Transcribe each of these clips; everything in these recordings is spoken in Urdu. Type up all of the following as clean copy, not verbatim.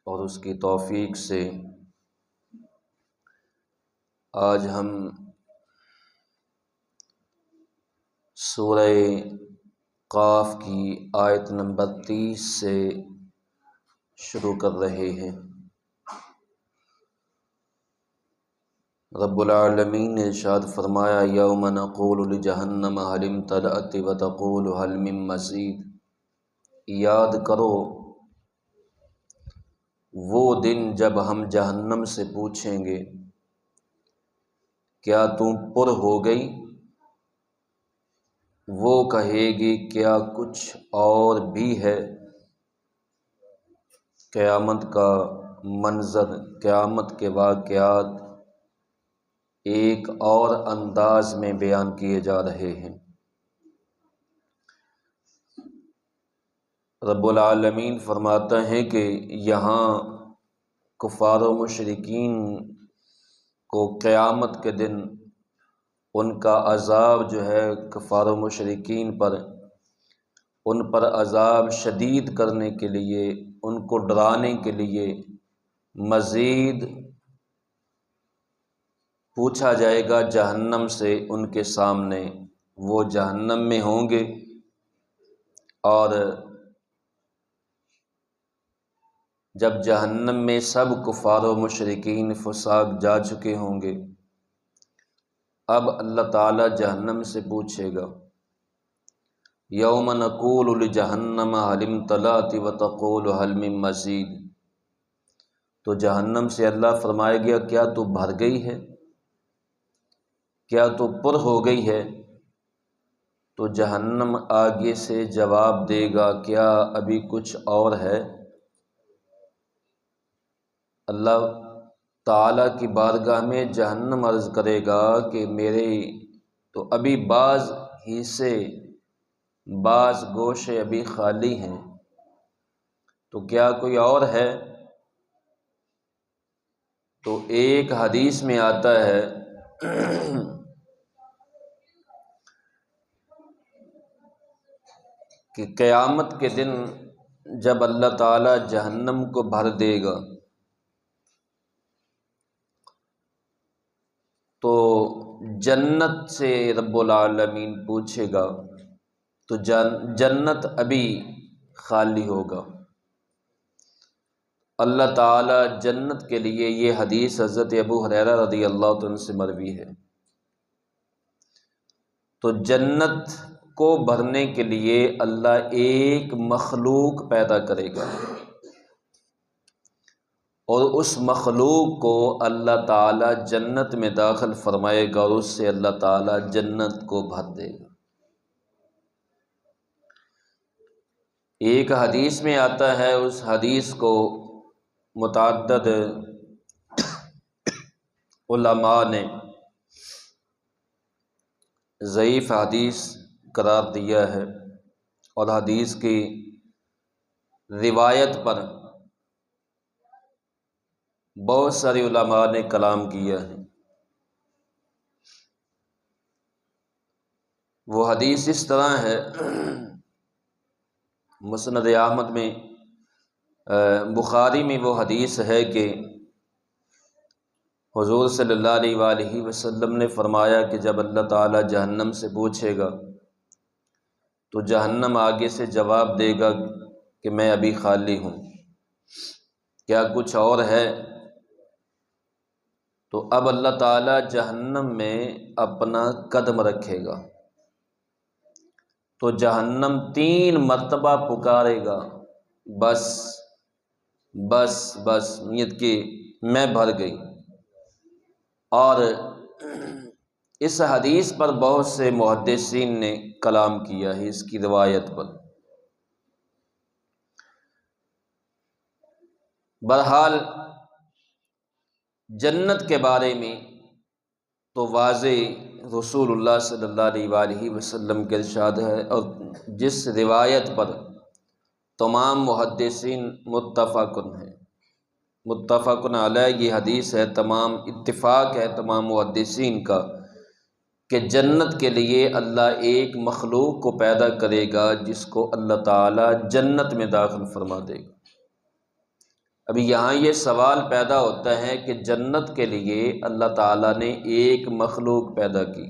اور اس کی توفیق سے آج ہم سورہ قاف کی آیت نمبر 30 سے شروع کر رہے ہیں۔ رب العالمین نے ارشاد فرمایا یوم نقول لجہنم هل امتلأت وتقول هل من مزید۔ یاد کرو وہ دن جب ہم جہنم سے پوچھیں گے کیا تم پر ہو گئی؟ وہ کہے گی کیا کچھ اور بھی ہے۔ قیامت کا منظر، قیامت کے واقعات ایک اور انداز میں بیان کیے جا رہے ہیں۔ رب العالمین فرماتا ہے کہ یہاں کفار و مشرکین کو قیامت کے دن ان کا عذاب جو ہے کفار و مشرکین پر، ان پر عذاب شدید کرنے کے لیے، ان کو ڈرانے کے لیے مزید پوچھا جائے گا جہنم سے ان کے سامنے۔ وہ جہنم میں ہوں گے اور جب جہنم میں سب کفار و مشرکین فساق جا چکے ہوں گے، اب اللہ تعالی جہنم سے پوچھے گا یوم نقول لجہنم هل امتلأت وتقول هل من مزید۔ تو جہنم سے اللہ فرمائے گا کیا تو بھر گئی ہے، کیا تو پر ہو گئی ہے؟ تو جہنم آگے سے جواب دے گا کیا ابھی کچھ اور ہے؟ اللہ تعالیٰ کی بارگاہ میں جہنم عرض کرے گا کہ میرے تو ابھی بعض حصے، بعض گوشے ابھی خالی ہیں، تو کیا کوئی اور ہے؟ تو ایک حدیث میں آتا ہے کہ قیامت کے دن جب اللہ تعالیٰ جہنم کو بھر دے گا تو جنت سے رب العالمین پوچھے گا، تو جنت ابھی خالی ہوگا۔ اللہ تعالیٰ جنت کے لیے، یہ حدیث حضرت ابو ہریرہ رضی اللہ عنہ سے مروی ہے، تو جنت کو بھرنے کے لیے اللہ ایک مخلوق پیدا کرے گا اور اس مخلوق کو اللہ تعالیٰ جنت میں داخل فرمائے گا اور اس سے اللہ تعالیٰ جنت کو بھر دے گا۔ ایک حدیث میں آتا ہے، اس حدیث کو متعدد علماء نے ضعیف حدیث قرار دیا ہے، اور حدیث کی روایت پر بہت سارے علماء نے کلام کیا ہے۔ وہ حدیث اس طرح ہے، مسند احمد میں، بخاری میں وہ حدیث ہے کہ حضور صلی اللہ علیہ وآلہ وسلم نے فرمایا کہ جب اللہ تعالیٰ جہنم سے پوچھے گا تو جہنم آگے سے جواب دے گا کہ میں ابھی خالی ہوں، کیا کچھ اور ہے؟ تو اب اللہ تعالیٰ جہنم میں اپنا قدم رکھے گا تو جہنم 3 مرتبہ پکارے گا، بس بس بس، نیت کہ میں بھر گئی۔ اور اس حدیث پر بہت سے محدثین نے کلام کیا ہے، اس کی روایت پر۔ بہرحال جنت کے بارے میں تو واضح رسول اللہ صلی اللہ علیہ وآلہ وسلم کے ارشاد ہے، اور جس روایت پر تمام محدثین متفق علیہ یہ حدیث ہے، تمام اتفاق ہے تمام محدثین کا کہ جنت کے لیے اللہ ایک مخلوق کو پیدا کرے گا جس کو اللہ تعالی جنت میں داخل فرما دے گا۔ ابھی یہاں یہ سوال پیدا ہوتا ہے کہ جنت کے لیے اللہ تعالیٰ نے ایک مخلوق پیدا کی،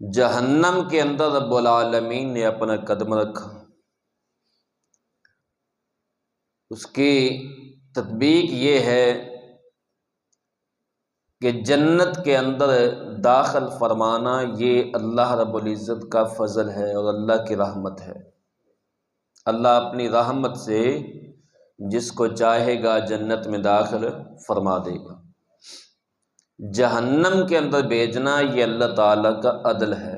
جہنم کے اندر رب العالمین نے اپنا قدم رکھا۔ اس کی تطبیق یہ ہے کہ جنت کے اندر داخل فرمانا یہ اللہ رب العزت کا فضل ہے اور اللہ کی رحمت ہے۔ اللہ اپنی رحمت سے جس کو چاہے گا جنت میں داخل فرما دے گا۔ جہنم کے اندر بھیجنا یہ اللہ تعالیٰ کا عدل ہے۔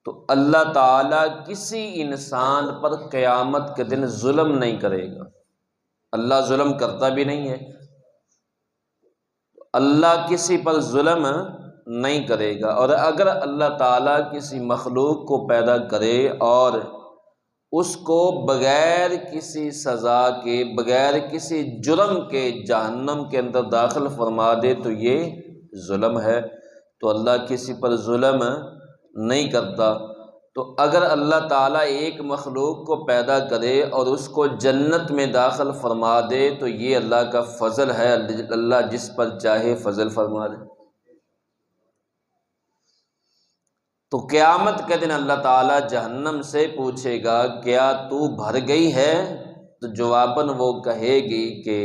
تو اللہ تعالیٰ کسی انسان پر قیامت کے دن ظلم نہیں کرے گا۔ اللہ ظلم کرتا بھی نہیں ہے، اللہ کسی پر ظلم نہیں کرے گا۔ اور اگر اللہ تعالیٰ کسی مخلوق کو پیدا کرے اور اس کو بغیر کسی سزا کے، بغیر کسی جرم کے جہنم کے اندر داخل فرما دے تو یہ ظلم ہے۔ تو اللہ کسی پر ظلم نہیں کرتا۔ تو اگر اللہ تعالیٰ ایک مخلوق کو پیدا کرے اور اس کو جنت میں داخل فرما دے تو یہ اللہ کا فضل ہے، اللہ جس پر چاہے فضل فرما دے۔ تو قیامت کے دن اللہ تعالیٰ جہنم سے پوچھے گا کیا تو بھر گئی ہے؟ تو جواباً وہ کہے گی کہ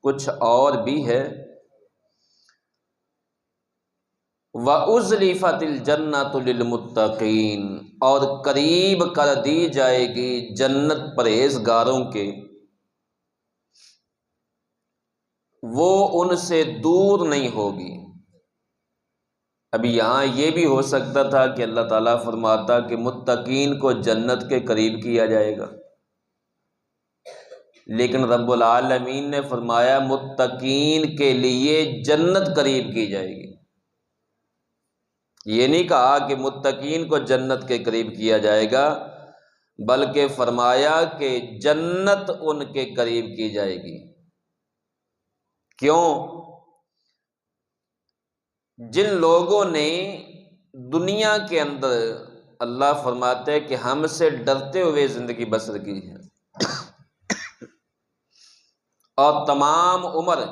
کچھ اور بھی ہے۔ وَأُزْلِفَتِ الْجَنَّةُ لِلْمُتَّقِينَ، اور قریب کر دی جائے گی جنت پرہیزگاروں کے، وہ ان سے دور نہیں ہوگی۔ ابھی یہاں یہ بھی ہو سکتا تھا کہ اللہ تعالیٰ فرماتا کہ متقین کو جنت کے قریب کیا جائے گا، لیکن رب العالمین نے فرمایا متقین کے لیے جنت قریب کی جائے گی۔ یہ نہیں کہا کہ متقین کو جنت کے قریب کیا جائے گا، بلکہ فرمایا کہ جنت ان کے قریب کی جائے گی۔ کیوں؟ جن لوگوں نے دنیا کے اندر، اللہ فرماتے ہیں کہ ہم سے ڈرتے ہوئے زندگی بسر کی ہے اور تمام عمر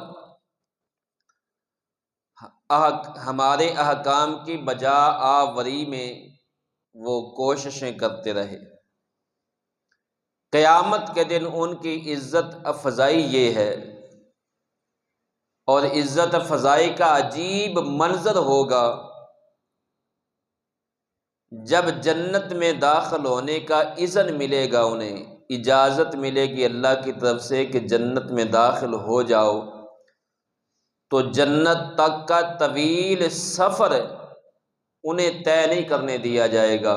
ہمارے احکام کی بجا آوری میں وہ کوششیں کرتے رہے، قیامت کے دن ان کی عزت افزائی یہ ہے، اور عزت افزائی کا عجیب منظر ہوگا جب جنت میں داخل ہونے کا اذن ملے گا، انہیں اجازت ملے گی اللہ کی طرف سے کہ جنت میں داخل ہو جاؤ، تو جنت تک کا طویل سفر انہیں طے نہیں کرنے دیا جائے گا،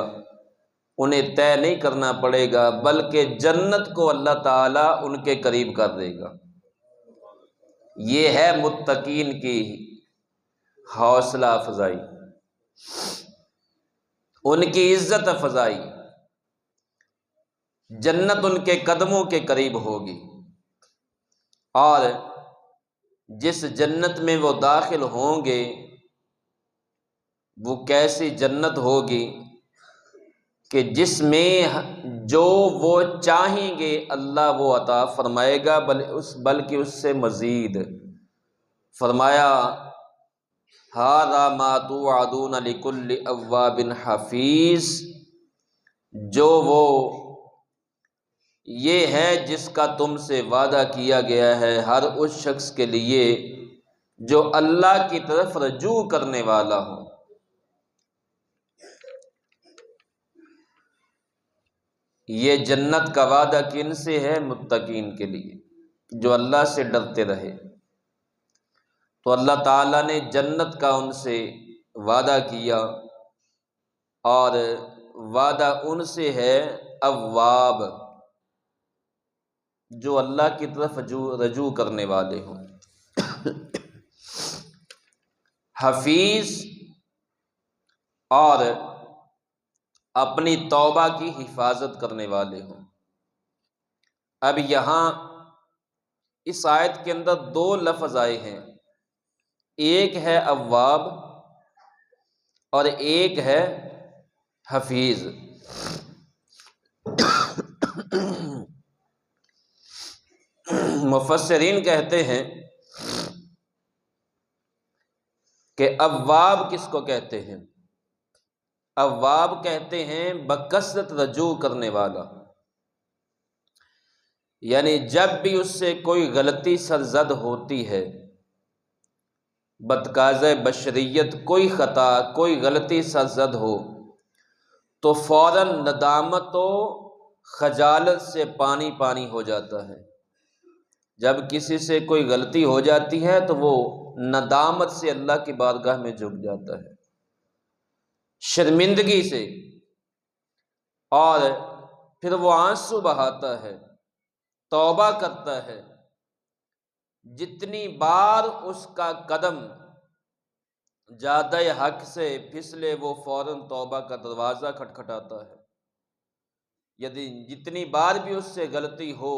انہیں طے نہیں کرنا پڑے گا، بلکہ جنت کو اللہ تعالیٰ ان کے قریب کر دے گا۔ یہ ہے متقین کی حوصلہ افزائی، ان کی عزت افزائی۔ جنت ان کے قدموں کے قریب ہوگی، اور جس جنت میں وہ داخل ہوں گے وہ کیسی جنت ہوگی کہ جس میں جو وہ چاہیں گے اللہ وہ عطا فرمائے گا، بلکہ اس سے مزید۔ فرمایا ھذا ما توعدون لکل اواب حفیظ، جو وہ یہ ہے جس کا تم سے وعدہ کیا گیا ہے ہر اس شخص کے لیے جو اللہ کی طرف رجوع کرنے والا ہو۔ یہ جنت کا وعدہ کن سے ہے؟ متقین کے لیے، جو اللہ سے ڈرتے رہے۔ تو اللہ تعالیٰ نے جنت کا ان سے وعدہ کیا، اور وعدہ ان سے ہے اواب، جو اللہ کی طرف رجوع کرنے والے ہوں، حفیظ، اور اپنی توبہ کی حفاظت کرنے والے ہوں۔ اب یہاں اس آیت کے اندر دو لفظ آئے ہیں، ایک ہے اواب اور ایک ہے حفیظ۔ مفسرین کہتے ہیں کہ اواب کس کو کہتے ہیں؟ اواب کہتے ہیں بکثرت رجوع کرنے والا، یعنی جب بھی اس سے کوئی غلطی سرزد ہوتی ہے، بتقاضۂ بشریت کوئی خطا کوئی غلطی سرزد ہو تو فوراً ندامت و خجالت سے پانی پانی ہو جاتا ہے۔ جب کسی سے کوئی غلطی ہو جاتی ہے تو وہ ندامت سے اللہ کی بارگاہ میں جھک جاتا ہے، شرمندگی سے، اور پھر وہ آنسو بہاتا ہے، توبہ کرتا ہے۔ جتنی بار اس کا قدم جادہ حق سے پھسلے وہ فوراً توبہ کا دروازہ کھٹکھٹاتا ہے۔ یعنی جتنی بار بھی اس سے غلطی ہو،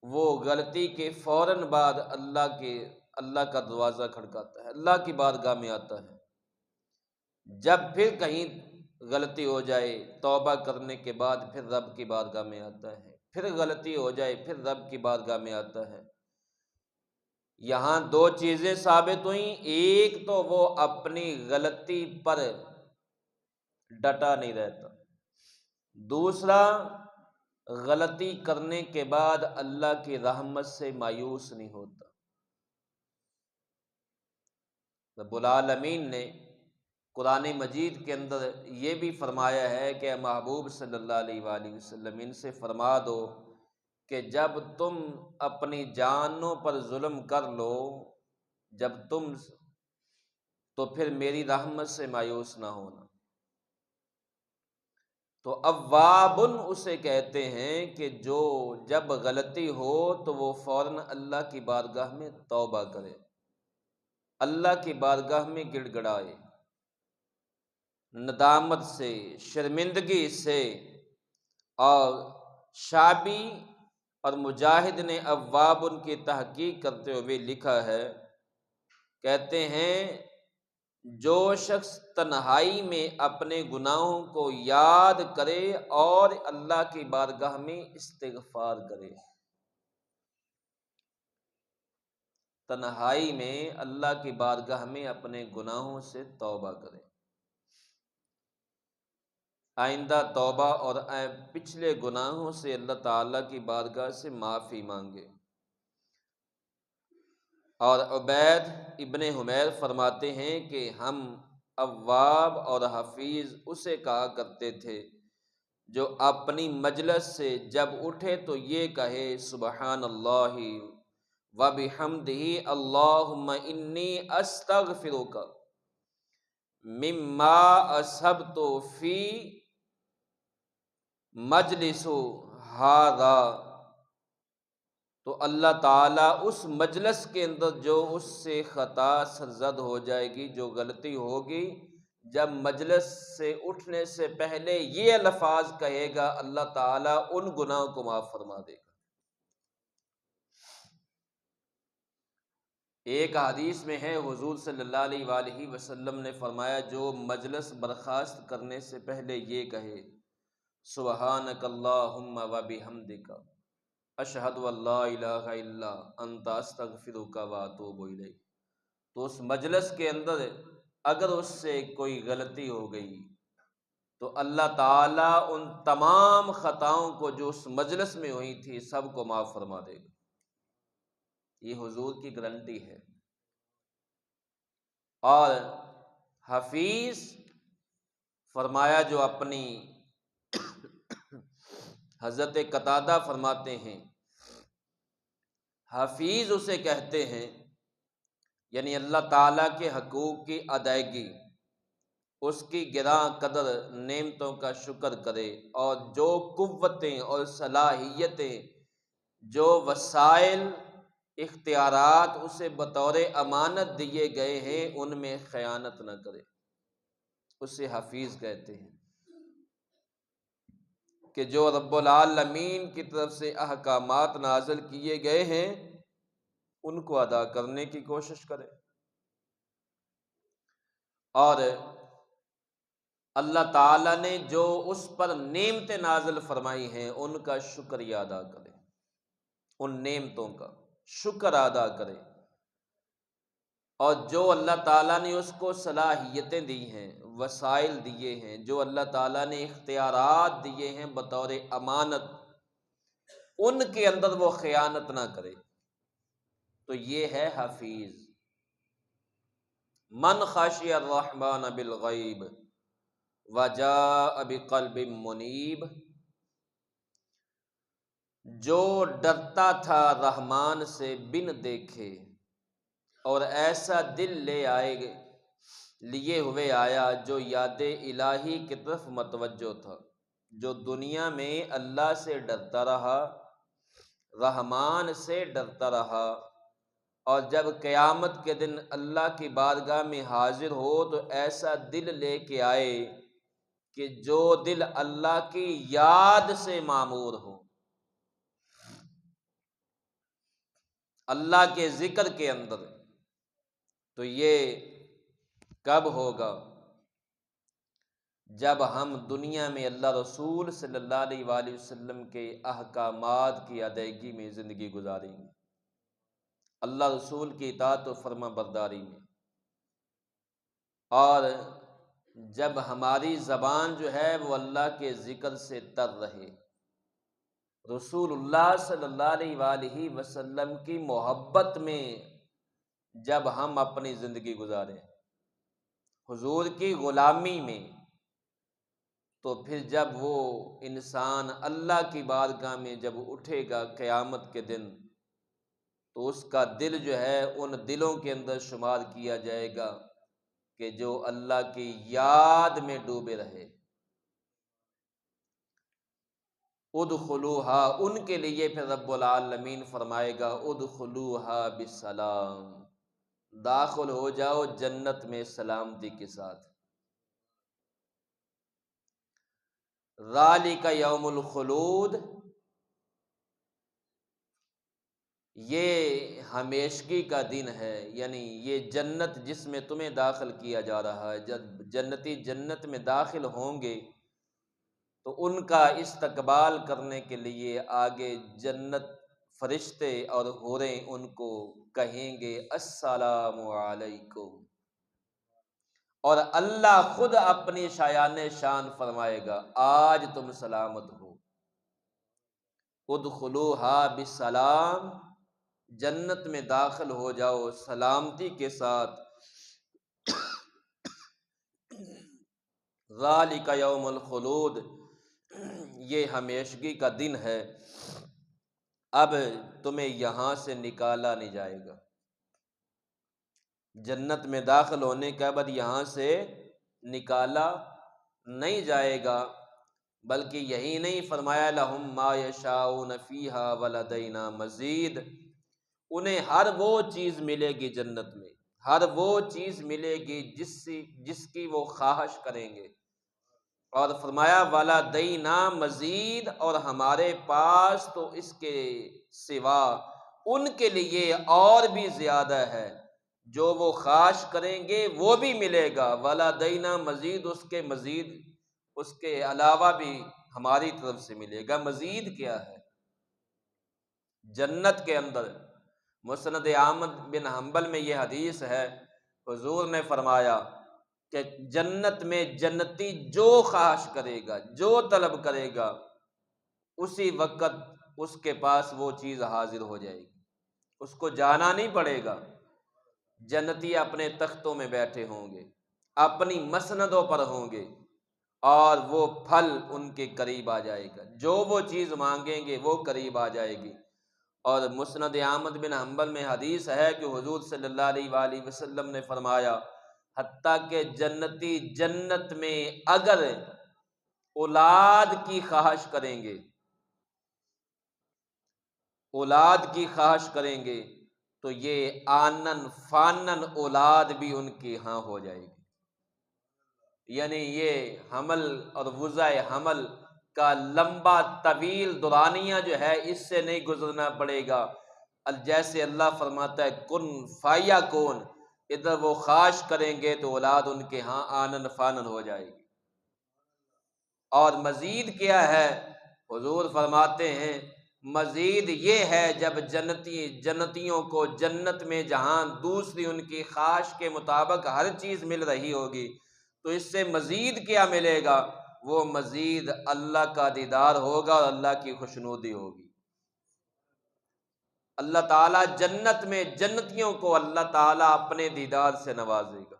وہ غلطی کے فوراً بعد اللہ کا دروازہ کھٹکاتا ہے، اللہ کی بارگاہ میں آتا ہے۔ جب پھر کہیں غلطی ہو جائے توبہ کرنے کے بعد پھر رب کی بارگاہ میں آتا ہے، پھر غلطی ہو جائے پھر رب کی بارگاہ میں آتا ہے۔ یہاں دو چیزیں ثابت ہوئیں، ایک تو وہ اپنی غلطی پر ڈٹا نہیں رہتا، دوسرا غلطی کرنے کے بعد اللہ کی رحمت سے مایوس نہیں ہوتا۔ رب العالمین نے قرآن مجید کے اندر یہ بھی فرمایا ہے کہ اے محبوب صلی اللہ علیہ وآلہ وسلم ان سے فرما دو کہ جب تم اپنی جانوں پر ظلم کر لو تو پھر میری رحمت سے مایوس نہ ہونا۔ تو اوابن اسے کہتے ہیں کہ جو جب غلطی ہو تو وہ فوراً اللہ کی بارگاہ میں توبہ کرے، اللہ کی بارگاہ میں گڑ گڑائے، ندامت سے، شرمندگی سے۔ اور شابی اور مجاہد نے اوابن کی تحقیق کرتے ہوئے لکھا ہے، کہتے ہیں جو شخص تنہائی میں اپنے گناہوں کو یاد کرے اور اللہ کی بارگاہ میں استغفار کرے، تنہائی میں اللہ کی بارگاہ میں اپنے گناہوں سے توبہ کرے، آئندہ توبہ اور پچھلے گناہوں سے اللہ تعالیٰ کی بارگاہ سے معافی مانگے۔ اور عبید ابن حمیر فرماتے ہیں کہ ہم اواب اور حفیظ اسے کہا کرتے تھے جو اپنی مجلس سے جب اٹھے تو یہ کہے سبحان اللہ وبحمدہ اللہم انی استغفرک مما اصبت فی مجلس ھذا۔ تو اللہ تعالیٰ اس مجلس کے اندر جو اس سے خطا سرزد ہو جائے گی، جو غلطی ہوگی، جب مجلس سے اٹھنے سے پہلے یہ الفاظ کہے گا اللہ تعالیٰ ان گناہوں کو معاف فرما دے گا۔ ایک حدیث میں ہے حضور صلی اللہ علیہ وآلہ وسلم نے فرمایا جو مجلس برخاست کرنے سے پہلے یہ کہے سبحانک اللہم وبحمدک اشہد ان لا الہ الا انت استغفرک واتوب الیک، تو اس مجلس کے اندر اگر اس سے کوئی غلطی ہو گئی تو اللہ تعالیٰ ان تمام خطاؤں کو جو اس مجلس میں ہوئی تھی سب کو معاف فرما دے گا۔ یہ حضور کی گارنٹی ہے۔ اور حفیظ فرمایا جو اپنی حضرت قتادہ فرماتے ہیں حفیظ اسے کہتے ہیں یعنی اللہ تعالیٰ کے حقوق کی ادائیگی، اس کی گراں قدر نعمتوں کا شکر کرے، اور جو قوتیں اور صلاحیتیں، جو وسائل اختیارات اسے بطور امانت دیے گئے ہیں ان میں خیانت نہ کرے، اسے حفیظ کہتے ہیں۔ کہ جو رب العالمین کی طرف سے احکامات نازل کیے گئے ہیں ان کو ادا کرنے کی کوشش کرے، اور اللہ تعالیٰ نے جو اس پر نعمتیں نازل فرمائی ہیں ان کا شکریہ ادا کرے، ان نعمتوں کا شکر ادا کرے، اور جو اللہ تعالیٰ نے اس کو صلاحیتیں دی ہیں، وسائل دیے ہیں، جو اللہ تعالیٰ نے اختیارات دیے ہیں بطور امانت، ان کے اندر وہ خیانت نہ کرے، تو یہ ہے حفیظ۔ من خشی الرحمن بالغیب وجاء بقلب منیب، جو ڈرتا تھا رحمان سے بن دیکھے اور ایسا دل لیے ہوئے آیا جو یاد الہی کی طرف متوجہ تھا، جو دنیا میں اللہ سے ڈرتا رہا، رحمان سے ڈرتا رہا، اور جب قیامت کے دن اللہ کی بارگاہ میں حاضر ہو تو ایسا دل لے کے آئے کہ جو دل اللہ کی یاد سے معمور ہو، اللہ کے ذکر کے اندر۔ تو یہ کب ہوگا؟ جب ہم دنیا میں اللہ رسول صلی اللہ علیہ وآلہ وسلم کے احکامات کی ادائیگی میں زندگی گزاریں گے، اللہ رسول کی اطاعت و فرما برداری میں، اور جب ہماری زبان جو ہے وہ اللہ کے ذکر سے تر رہے، رسول اللہ صلی اللہ علیہ وآلہ وسلم کی محبت میں جب ہم اپنی زندگی گزاریں، حضور کی غلامی میں، تو پھر جب وہ انسان اللہ کی بارگاہ میں جب اٹھے گا قیامت کے دن، تو اس کا دل جو ہے ان دلوں کے اندر شمار کیا جائے گا کہ جو اللہ کی یاد میں ڈوبے رہے۔ ادخلوہا، ان کے لیے پھر رب العالمین فرمائے گا ادخلوہا بسلام، داخل ہو جاؤ جنت میں سلامتی کے ساتھ۔ ذالک یوم الخلود، یہ ہمیشگی کا دن ہے، یعنی یہ جنت جس میں تمہیں داخل کیا جا رہا ہے، جب جنتی جنت میں داخل ہوں گے تو ان کا استقبال کرنے کے لیے آگے جنت فرشتے اور حوریں ان کو کہیں گے السلام علیکم، اور اللہ خود اپنی شایان شان فرمائے گا آج تم سلامت ہو۔ ادخلوہا بسلام، جنت میں داخل ہو جاؤ سلامتی کے ساتھ۔ ذالک یوم الخلود، یہ ہمیشگی کا دن ہے، اب تمہیں یہاں سے نکالا نہیں جائے گا۔ جنت میں داخل ہونے کے بعد یہاں سے نکالا نہیں جائے گا، بلکہ یہی نہیں فرمایا لہم ما یشاؤون فیہا ولدینا مزید، انہیں ہر وہ چیز ملے گی جنت میں، ہر وہ چیز ملے گی جس کی وہ خواہش کریں گے، اور فرمایا ولدینا مزید، اور ہمارے پاس تو اس کے سوا ان کے لیے اور بھی زیادہ ہے، جو وہ خواہش کریں گے وہ بھی ملے گا، ولدینا مزید، اس کے علاوہ بھی ہماری طرف سے ملے گا۔ مزید کیا ہے؟ جنت کے اندر مسند احمد بن حنبل میں یہ حدیث ہے، حضور نے فرمایا کہ جنت میں جنتی جو خواہش کرے گا، جو طلب کرے گا، اسی وقت اس کے پاس وہ چیز حاضر ہو جائے گی، اس کو جانا نہیں پڑے گا۔ جنتی اپنے تختوں میں بیٹھے ہوں گے، اپنی مسندوں پر ہوں گے، اور وہ پھل ان کے قریب آ جائے گا، جو وہ چیز مانگیں گے وہ قریب آ جائے گی۔ اور مسند احمد بن حنبل میں حدیث ہے کہ حضور صلی اللہ علیہ وآلہ وسلم نے فرمایا حتیٰ کہ جنتی جنت میں اگر اولاد کی خواہش کریں گے، اولاد کی خواہش کریں گے تو یہ آنن فانن اولاد بھی ان کی ہاں ہو جائے گی، یعنی یہ حمل اور وضع حمل کا لمبا طویل دورانیہ جو ہے اس سے نہیں گزرنا پڑے گا۔ جیسے اللہ فرماتا ہے کن فایا کون، ادھر وہ خواہش کریں گے تو اولاد ان کے ہاں آنن فانن ہو جائے گی۔ اور مزید کیا ہے؟ حضور فرماتے ہیں مزید یہ ہے جب جنتیوں کو جنت میں جہاں دوسری ان کی خواہش کے مطابق ہر چیز مل رہی ہوگی، تو اس سے مزید کیا ملے گا؟ وہ مزید اللہ کا دیدار ہوگا اور اللہ کی خوشنودی ہوگی۔ اللہ تعالیٰ جنت میں جنتیوں کو اللہ تعالیٰ اپنے دیدار سے نوازے گا،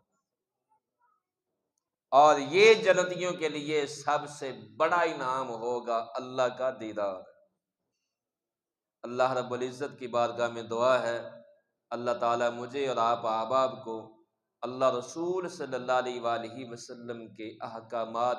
اور یہ جنتیوں کے لیے سب سے بڑا انعام ہوگا اللہ کا دیدار۔ اللہ رب العزت کی بارگاہ میں دعا ہے اللہ تعالیٰ مجھے اور آپ احباب کو اللہ رسول صلی اللہ علیہ وآلہ وسلم کے احکامات